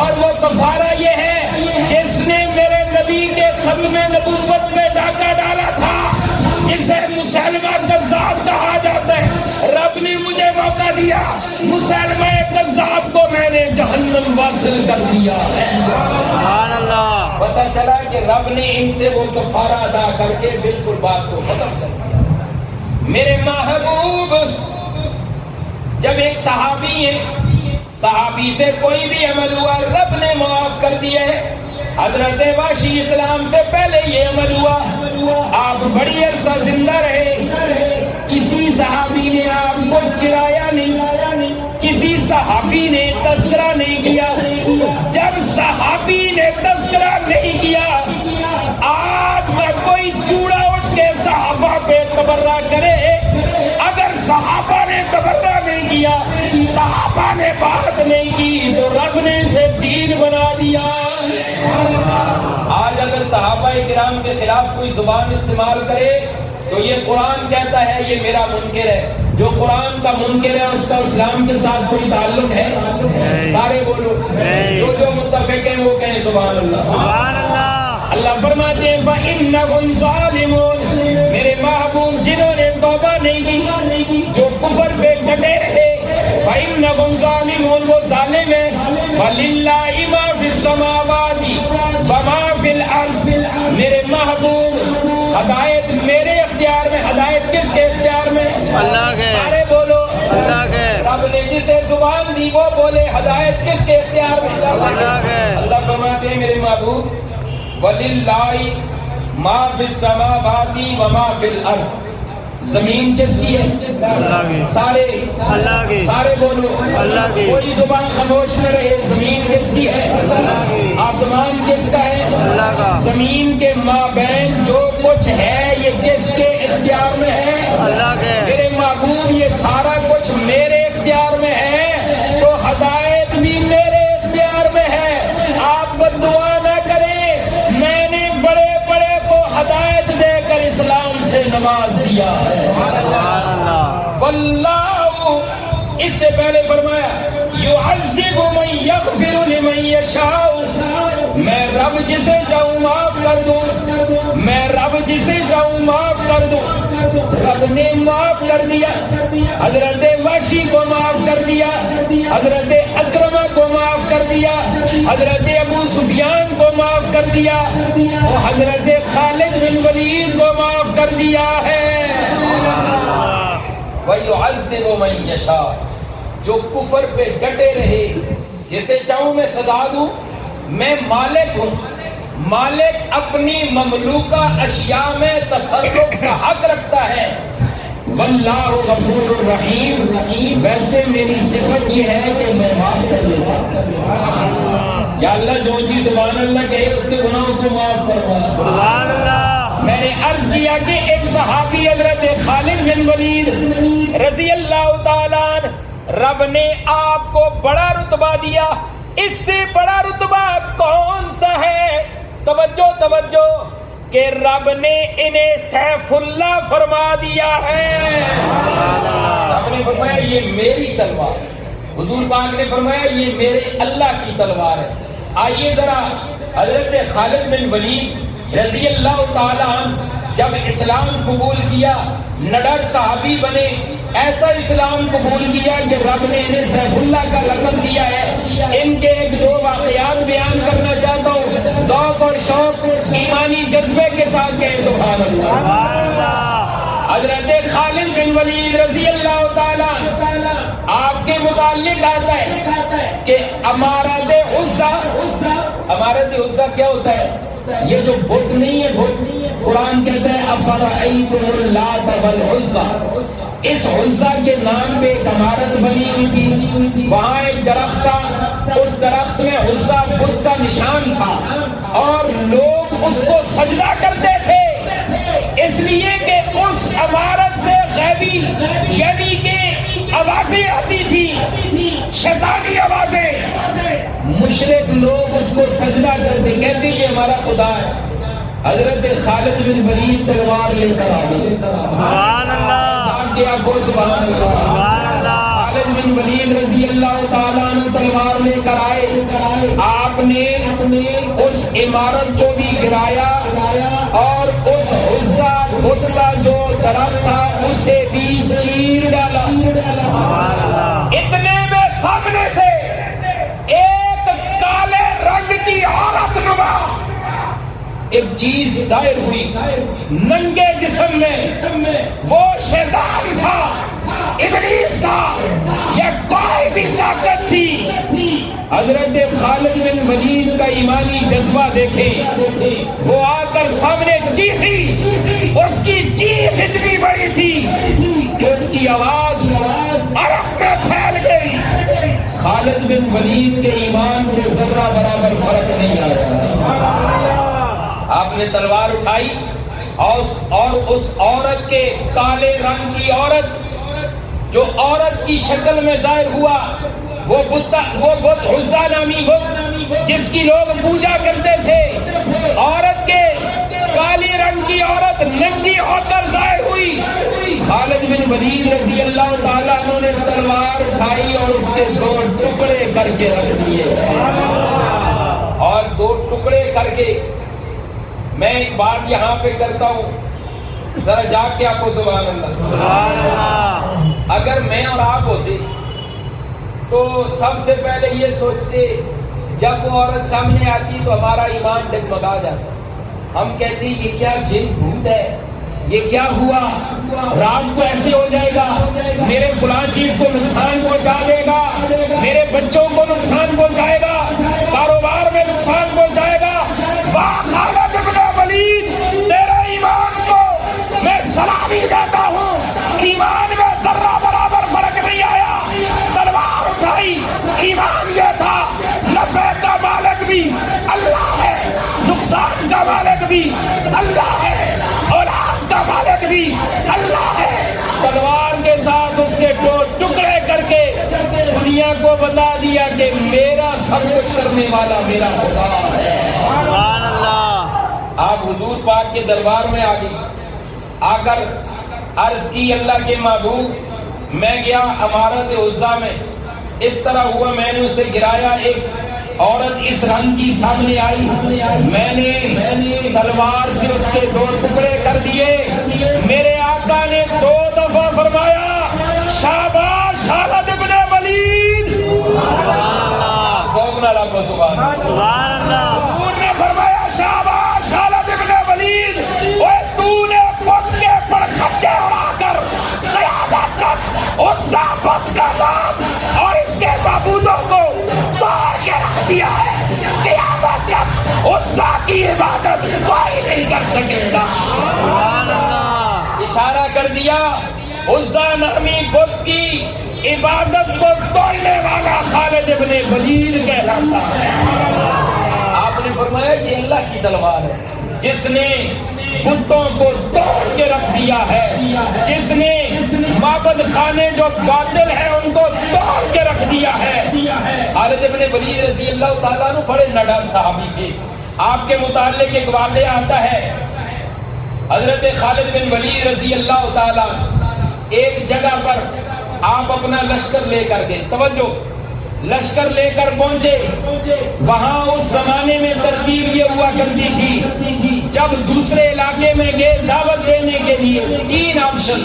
اور وہ کفارہ یہ ہے جس نے میرے نبی کے ختم نبوت میں ڈاکہ ڈالا تھا، جسے مسلمہ کذاب کہا جاتا ہے، رب نے مجھے موقع دیا، مسلمہ کذاب کو میں نے جہنم واصل کر دیا ہے. سبحان اللہ. پتہ چلا کہ رب نے ان سے وہ کفارہ ادا کر کے بالکل بات کو ختم کر دیا. میرے محبوب، جب ایک صحابی ہے، صحابی سے کوئی بھی عمل ہوا رب نے معاف کر دیا ہے. حضرت وحشی اسلام سے پہلے یہ عمل ہوا، آپ بڑی عرصہ زندہ رہے، کسی صحابی نے آپ کو چرایا نہیں، کسی صحابی نے تذکرہ نہیں کیا. جب صحابی نے تذکرہ نہیں کیا، آج کا کوئی چوڑا اٹھ کے صحابہ پہ تبرہ کرے، اگر صحابہ نے تبرہ نہیں کیا، صحابہ نے بات نہیں کی، تو رب نے اسے دین بنا دیا. آج اگر صحابہ کرام کے خلاف کوئی زبان استعمال کرے تو یہ قرآن کہتا ہے یہ میرا منکر ہے. جو قرآن کا منکر ہے اس کا اسلام کے ساتھ کوئی تعلق ہے؟ سارے بولو. جو متفق ہیں وہ کہیں سبحان اللہ. سبحان اللہ. اللہ فرماتے ہیں فَإِنَّهُمْ ظَالِمُونَ. میرے محبوب جنہوں نے توبہ نہیں کی، جو کفر پہ ڈٹے رہے، فَإِنَّهُمْ ظَالِمُونَ، وہ ظالم ہیں. وَلِلَّهِ مَا فِي السَّمَاوَاتِ وَمَا فِي الْأَرْضِ. میرے محبوب ہدایت میرے اختیار میں، ہدایت کس کے اختیار میں؟ اللہ کے. سارے بولو اللہ کے. رب نے جسے زبان دی وہ بولے، ہدایت کس کے اختیار میں؟ اللہ کے. اللہ فرماتے ہیں میرے محبوب وَلِلَّهِ مَا فِي السَّمَاوَاتِ وَمَا فِي الْأَرْضِ. زمین کس کی ہے؟ اللہ کی. سارے اللہ کی. سارے بولو اللہ کی. کوئی زبان خاموش نہ رہے. زمین کس کی ہے؟ اللہ کی. آسمان کس کا ہے؟ اللہ کا. زمین کے مابین جو کچھ ہے یہ کس کے اختیار میں ہے؟ اللہ کے. میرے محبوب یہ سارا کچھ میرے اختیار میں ہے، تو ہدایت بھی میرے اختیار میں ہے. آپ بددعا نہ کریں، میں نے بڑے بڑے کو ہدایت دے کر اسلام سے نواز دیا ہے. واللہ، اس سے پہلے فرمایا یعذب من یغفر لمن یشاء. میں رب جسے چاہوں معاف کر دوں، میں رب جسے چاہوں معاف کر دوں. رب نے معاف کر دیا، حضرت وحشی کو معاف کر دیا، حضرت اکرمہ کو معاف کر دیا، حضرت ابو سفیان کو معاف کر دیا، اور حضرت خالد بن ولید کو معاف کر دیا ہے. وَيُعَذِّبُ مَن يَشَاءُ. جو کفر پہ ڈٹے رہے جسے چاہوں میں سزا دوں. میں مالک ہوں، مالک اپنی مملوکہ اشیاء میں تصرف کا حق رکھتا ہے. واللہ غفور الرحیم. ویسے میری صفت یہ ہے کہ میں معاف کر دیتا ہوں. یا اللہ جو جی سبحان اللہ کہے اس کے گناہوں کو معاف کروا. سبحان اللہ. میں نے عرض کیا کہ ایک صحابی حضرت خالد بن ولید رضی اللہ تعالیٰ عنہ، رب نے آپ کو بڑا رتبہ دیا. اس سے بڑا رتبہ کون سا ہے؟ توجہ توجہ، کہ رب نے انہیں سیف اللہ فرما دیا ہے. رب نے فرمایا یہ میری تلوار ہے. حضور پاک نے فرمایا یہ میرے اللہ کی تلوار ہے. آئیے ذرا حضرت خالد بن ولید رضی اللہ تعالیٰ عنہ جب اسلام قبول کیا، نڈر صحابی بنے، ایسا اسلام قبول کیا کہ رب نے انہیں سیف اللہ کا لقب دیا ہے. ولید رضی اللہ تعالیٰ آپ کے متعلق آتا ہے کہ امارت عزا، امارت عزا کیا ہوتا ہے؟ یہ جو بت نہیں ہے، بت قرآن کہتا ہے افرأیتم اللات والعزا، اس عزا کے نام پہ ایک عمارت بنی ہوئی تھی، وہاں ایک درخت تھا، اس درخت میں عزا بت کا نشان تھا اور لوگ اس کو سجدہ کرتے تھے، اس لیے کہ اس عمارت سے غیبی یعنی کہ آوازیں آتی تھی، شیطانی آوازیں، مشرک لوگ اس کو سجدہ کرتے، کہتے یہ ہمارا خدا ہے۔ حضرت خالد بن ولید تلوار لے کر آ گئے، سبحان اللہ، کیا کو سبحان اللہ، سبحان اللہ، خالد بن ولید رضی اللہ تعالیٰ عنہ تلوار لے کر آئے، آپ نے اس عمارت کو بھی گرایا اور اس عزا بت کا جو درخت تھا اسے بھی چیر ڈالا۔ اتنے میں سامنے سے ایک کالے رنگ کی عورت نما ایک چیز ظاہر ہوئی، ننگے جسم میں، وہ شیطان تھا، ابلیس تھا یا کوئی بھی طاقت تھی۔ حضرت خالد بن ولید کا ایمانی جذبہ دیکھیں، وہ آ کر سامنے چیخی، اس کی چیخ اتنی بڑی تھی کہ اس کی آواز عرب میں پھیل گئی۔ خالد بن ولید کے ایمان میں ذرہ برابر فرق نہیں آ رہا، آپ نے تلوار اٹھائی اور اس عورت کے کالے رنگ کی عورت جو عورت کی شکل میں ظاہر ہوا، وہ بت عزا نامی بت جس کی لوگ پوجا کرتے تھے، عورت کے کالی رنگ کی عورت ننگی ہو کر ظاہر ہوئی۔ خالد بن ولید رضی اللہ تعالیٰ عنہ نے تلوار اٹھائی اور اس کے دو ٹکڑے کر کے رکھ دیے، اور دو ٹکڑے کر کے میں ایک بات یہاں پہ کرتا ہوں، ذرا جاگ کے آپ کو سبحان اللہ، سبحان اللہ، اگر میں اور آپ ہوتے تو سب سے پہلے یہ سوچتے، جب وہ عورت سامنے آتی تو ہمارا ایمان ڈگمگا جاتا، ہم کہتے یہ کیا جن بھوت ہے، یہ کیا ہوا، رات کو ایسے ہو جائے گا، میرے فلاں چیز کو نقصان پہنچا دے گا، میرے بچوں کو نقصان پہنچائے گا، کاروبار میں نقصان پہنچائے گا۔ واہ خالد بن ولید، تیرے ایمان کو میں سلامی دیتا ہوں، ایمان میں ذرہ برابر فرق نہیں آیا، تلوار اٹھائی، ایمان یہ تھا نفع کا مالک بھی اللہ ہے، نقصان کا مالک بھی اللہ ہے، اولاد کا مالک بھی اللہ ہے، تلوار کے ساتھ اس کے دو ٹکڑے کر کے دنیا کو بتا دیا کہ میرا سب کچھ کرنے والا میرا خدا ہے۔ سبحان اللہ۔ آپ حضور پاک کے دربار میں آ گئی، آ کر عرض کی اللہ کے معبود میں گیا عمارت عزا میں، اس طرح ہوا میں نے اسے گرایا، ایک عورت اس رنگ کی سامنے آئی، میں نے تلوار سے اس کے دو ٹکڑے کر دیے، میرے آقا نے 2 دفعہ فرمایا شاباش خالد بن ولید، سبحان اللہ، حضور نے فرمایا شاباش خالد بن ولید، اوے تو نے بت کے پرخچے اڑا کر قیامت تک عزا بت کا نام اور اس کے معبودوں کو توڑ کے رکھ دیا ہے، قیامت تک عزا کی عبادت کوئی نہیں کر سکے گا۔ سبحان اللہ، اشارہ کر دیا عزا نامی بت کی عبادت کو توڑنے والا خالد بن ولید کہلاتا ہے۔ آپ نے فرمایا یہ اللہ کی تلوار ہے جس نے بتوں کو توڑ کے رکھ دیا ہے، جس نے معبد خانے جو باطل ہیں ان کو توڑ کے رکھ دیا ہے۔ خالد بن ولید رضی اللہ تعالیٰ عنہ بڑے نڈر صحابی تھے، آپ کے متعلق ایک واقعہ آتا ہے، حضرت خالد بن ولید رضی اللہ تعالیٰ ایک جگہ پر آپ اپنا لشکر لے کر گئے، توجہ، لشکر لے کر پہنچے، وہاں اس زمانے میں ترتیب یہ ہوا کرتی تھی جب دوسرے علاقے میں گئے دعوت دینے کے لیے، تین آپشن،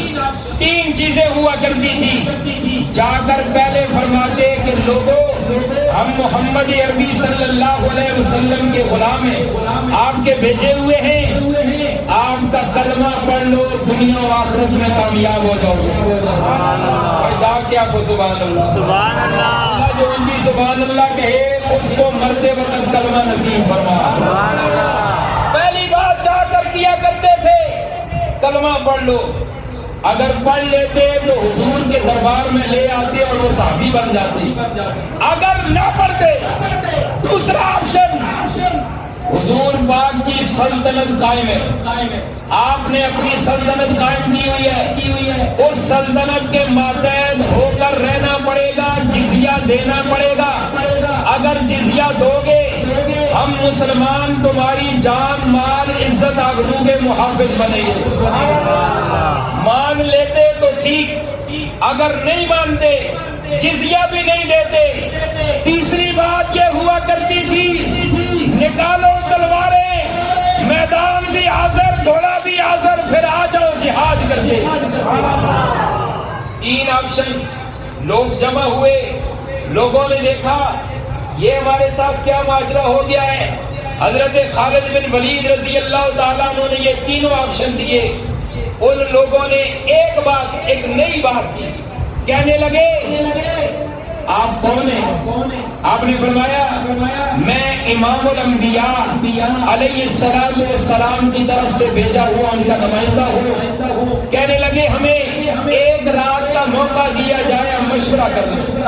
تین چیزیں ہوا کرتی تھی۔ جا کر پہلے فرماتے کہ لوگوں ہم محمد عربی صلی اللہ علیہ وسلم کے غلام ہیں، آپ کے بھیجے ہوئے ہیں، آپ کا کلمہ پڑھ لو، دنیا و آخرت میں کامیاب ہو جاؤ گے۔ جا کے آپ کو سبحان اللہ، سبحان اللہ، جو ان کی سبحان اللہ کہے اس کو مرتے وقت کلمہ نصیب فرما۔ سبحان اللہ، پہلی بات جا کر کیا کرتے تھے، کلمہ پڑھ لو۔ اگر پڑھ لیتے تو حضور کے دربار میں لے آتے اور وہ صحابی بن جاتے۔ اگر نہ پڑھتے، دوسرا آپشن، حضور پاک کی سلطنت قائم ہے، آپ نے اپنی سلطنت قائم کی ہوئی ہے، اس سلطنت کے ماتحت ہو کر رہنا پڑے گا، جزیہ دینا پڑے گا۔ اگر جزیہ دو گے ہم مسلمان تمہاری جان مال عزت آبرو کے محافظ بنے گے۔ مان لیتے تو ٹھیک، اگر نہیں مانتے جزیہ بھی نہیں دیتے۔ تیسری بات یہ ہوا کرتی تھی، نکالو تلواریں، میدان بھی حاضر، گھوڑا بھی حاضر، پھر آ جاؤ جہاد کرتے۔ تین آپشن۔ لوگ جمع ہوئے، لوگوں نے دیکھا یہ ہمارے ساتھ کیا ماجرا ہو گیا ہے۔ حضرت خالد بن ولید رضی اللہ تعالیٰ عنہ نے یہ تینوں آپشن دیے۔ ان لوگوں نے ایک نئی بات کی، کہنے لگے آپ کون ہیں؟ آپ نے فرمایا میں امام الانبیاء علیہ السلام کی طرف سے بھیجا ہوا ان کا نمائندہ ہوں۔ کہنے لگے ہمیں ایک رات کا موقع دیا جائے، ہم مشورہ کر لیں۔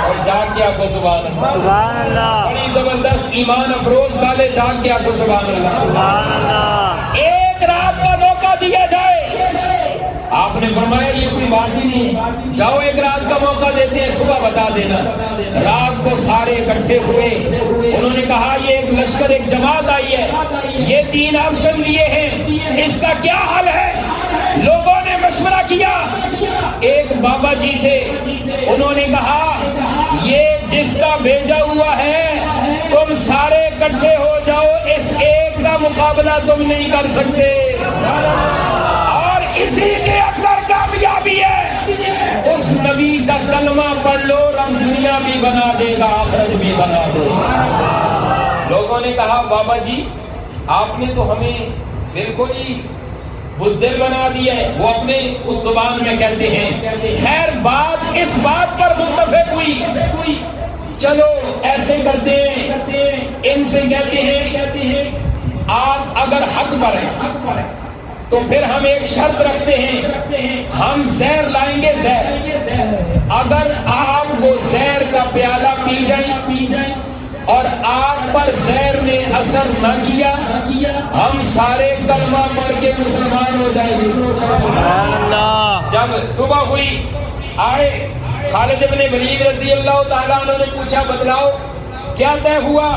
اور جاگ کے آپ کو سبحان اللہ، سبحان اللہ، بڑی زبردست ایمان افروز والے، جاگ کے آپ کو سبحان اللہ، سبحان اللہ، ایک رات کا موقع دیا جائے۔ آپ نے فرمایا یہ کوئی بات ہی نہیں، جاؤ ایک رات کا موقع دیتے ہیں، صبح بتا دینا۔ رات کو سارے اکٹھے ہوئے، انہوں نے کہا یہ ایک لشکر، ایک جماعت آئی ہے، یہ تین آپشن لیے ہیں، اس کا کیا حل ہے؟ لوگوں نے مشورہ کیا۔ ایک بابا جی تھے، انہوں نے کہا یہ جس کا بھیجا ہوا ہے تم سارے اکٹھے ہو جاؤ، اس ایک کا مقابلہ تم نہیں کر سکتے، اور اسی کے اندر کامیابی ہے۔ اس نبی کا کلمہ پڑھ لو، رب دنیا بھی بنا دے گا، آخرت بھی بنا دے گا۔ لوگوں نے کہا بابا جی آپ نے تو ہمیں بالکل ہی بزدل بنا دیا ہے، وہ اپنے اس زبان میں کہتے ہیں۔ خیر بات اس بات پر متفق ہوئی، چلو ایسے کرتے ہیں، ان سے کہتے ہیں آپ اگر حق پر ہیں تو پھر ہم ایک شرط رکھتے ہیں، ہم زہر لائیں گے، زہر، اگر آپ وہ زہر کا پیالہ پی جائیں اور آپ پر زہر نے اثر نہ کیا، ہم سارے کلمہ پڑھ کے مسلمان ہو جائیں گے۔ جب صبح ہوئی آئے خالد بن ولید رضی اللہ تعالیٰ عنہ نے پوچھا بتلاؤ کیا طے ہوا،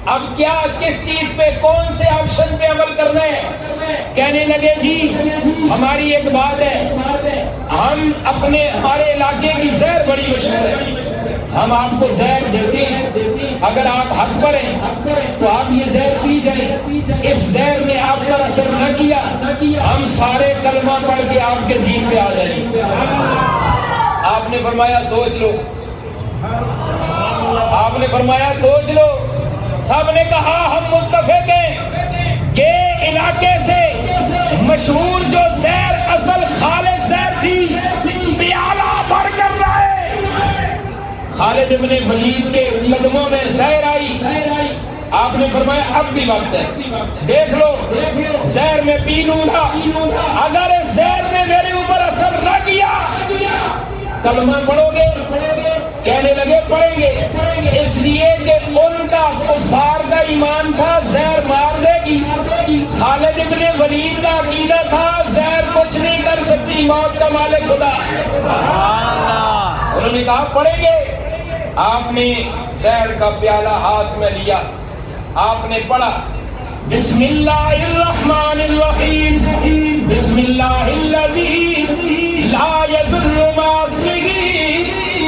اب کیا کس چیز پہ، کون سے آپشن پہ عمل کرنا ہے؟ کہنے لگے جی ہماری ایک بات ہے، ہم ہمارے علاقے کی زہر بڑی مشہور ہے، ہم آپ کو زہر دیتے ہیں، اگر آپ حق پر ہیں تو آپ یہ زہر پی جائیں، اس زہر نے آپ پر اثر نہ کیا، ہم سارے کلمہ پڑھ کے آپ کے دین پہ آ جائیں۔ آپ نے فرمایا سوچ لو، آپ نے فرمایا سوچ لو۔ سب نے کہا ہم متفق ہیں کہ علاقے سے مشہور جو زہر اصل خالص زہر تھی، پیالہ بھر کر رہے، خالد بن ولید کے قدموں میں زہر آئی۔ آپ نے فرمایا اب بھی وقت ہے، دیکھ لو زہر میں پی لوں گا، اگر اس زہر نے میرے اوپر اثر نہ کیا کلمہ پڑھو گے؟ کہنے لگے پڑھیں گے، اس لیے کہ ان کا کفار کا ایمان تھا زہر مار دے گی، خالد بن ولید کا عقیدہ تھا زہر کچھ نہیں کر سکتی، موت کا مالک خدا۔ انہوں نے کہا پڑھیں گے۔ آپ نے زہر کا پیالہ ہاتھ میں لیا، آپ نے پڑھا بسم اللہ الرحمن الرحیم، بسم اللہ الذی لا یضر مع اسمہ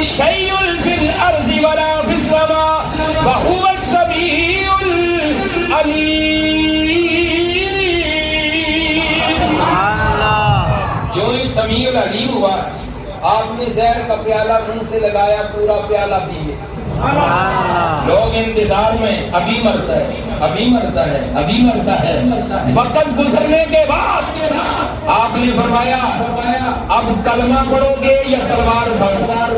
شیء فی الارض ولا فی السماء وہو السمیع العلیم۔ رجل علیم ہوا، آپ نے زہر کا پیالہ منہ سے لگایا، پورا پیالہ پی گئے۔ سبحان اللہ، لوگ انتظار میں، ابھی مرتا ہے، ابھی مرتا ہے، ابھی مرتا ہے۔ وقت گزرنے کے بعد آپ نے فرمایا اب کلمہ پڑھو گے یا تلوار اٹھاؤ؟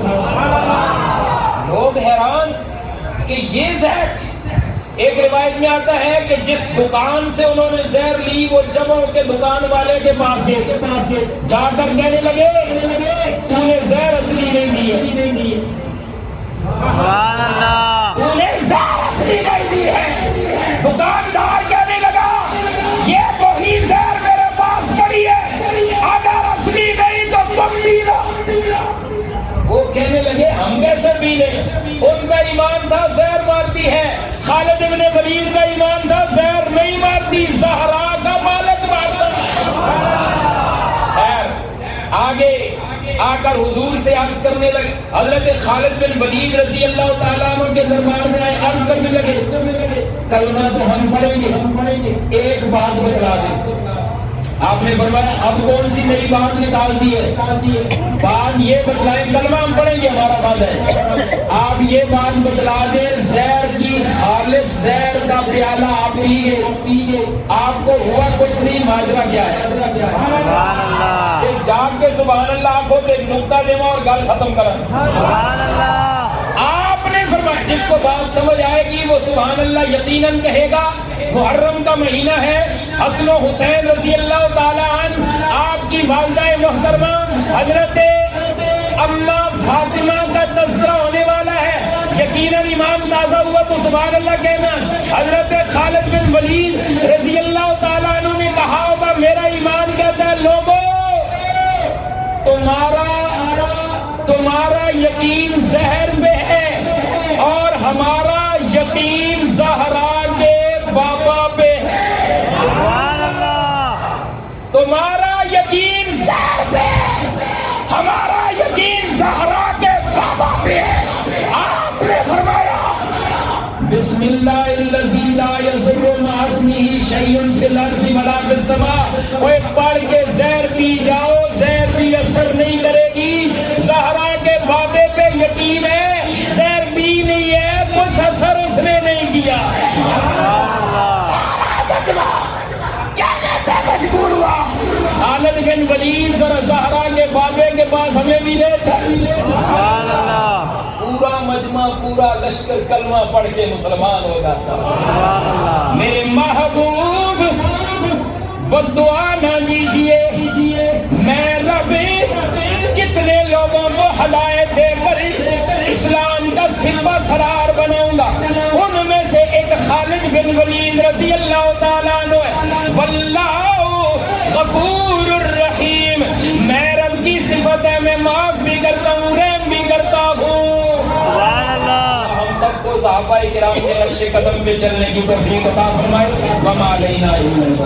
لوگ حیران کہ یہ زہر، ایک روایت میں آتا ہے کہ جس دکان سے انہوں نے زہر لی وہ جمع کے دکان والے کے پاس گئے، جا کر کہنے لگے تو نے زہر اصلی نہیں دی، سبحان اللہ، تو نے زہر اصلی نہیں دی ہے۔ دکاندار کہنے لگا یہ وہی زہر میرے پاس پڑی ہے، اگر اصلی نہیں تو تم بھی لو۔ وہ کہنے لگے ہم کیسے پی لیں؟ ان کا ایمان تھا زہر مارتی ہے، خالد ابن ولید کا ایمان تھا زہر نہیں مارتی، زہرا کا مالک مارتا ہے۔ خیر آگے آ کر حضور سے عرض کرنے لگے، حضرت خالد بن ولید رضی اللہ تعالیٰ عنہ کے دربار میں آئے، عرض کرنے لگے کلمہ تو ہم پڑھیں گے، ایک بات بتلا دیں۔ آپ نے فرمایا اب کون سی نئی بات نکال دی ہے؟ بات یہ بتلائیں، کلمہ ہم پڑھیں گے ہمارا بات ہے، آپ یہ بات بتلا دیں زہر کی خالص زہر کا پیالہ آپ پی گئے، آپ کو ہوا کچھ نہیں، ماجرا کیا ہے؟ سبحان اللہ، جاگ کے سبحان اللہ آنکھوں تے نقطہ دیوا اور گل ختم کرا۔ سبحان اللہ، آپ نے فرمایا جس کو بات سمجھ آئے گی وہ سبحان اللہ یقیناً کہے گا۔ محرم کا مہینہ ہے، حسن و حسین رضی اللہ تعالیٰ عنہ آپ کی والدہ محترمہ حضرت اما فاطمہ کا تذکرہ ہونے والا ہے، یقیناً ایمان تازہ ہوا تو سبحان اللہ کہنا۔ حضرت خالد بن ولید رضی اللہ تعالیٰ عنہ نے کہا ہوگا میرا ایمان کہتا ہے لوگوں تمہارا یقین زہر میں ہے اور ہمارا یقین زہرا کے بابا پہ ہے۔ سبحان اللہ، تمہارا یقین زہر پہ ہے، ہمارا یقین زہرا کے بابا پہ ہے۔ آپ نے فرمایا بسم اللہ الذی لا یضر مع اسمہ شیء فی الارض ولا فی السماء، وہ پڑھ کے زہر پی جاؤ، زہر بھی اثر نہیں کرے گی، زہرا کے بابے پہ یقین ہے، زہر بھی نہیں ہے، کچھ اثر اس نے نہیں کیا۔ مجبور ہوا خالد بن ولید ذرا زہرا کے بابے کے پاس ہمیں بھی لے چل۔ سبحان اللہ، پورا مجمع پورا لشکر کلمہ پڑھ کے مسلمان ہوگا۔ سبحان اللہ، میرے محبوب بدعا نہ دیجیے، میں رب کتنے لوگوں کو ہدایت دے کر اسلام کا سپہ سالار بناؤں گا، ان میں سے ایک خالد بن ولید رضی اللہ تعالیٰ عنہ ہے۔ واللہ غفور الرحیم، میں رب کی صفت ہے، میں معاف بھی کرتا ہوں، رحم بھی کرتا ہوں۔ سبحان اللہ، ہم سب کو صحابہ کرام کے نقش قدم پہ چلنے کی توفیق عطا فرمائے۔ وما علینا الا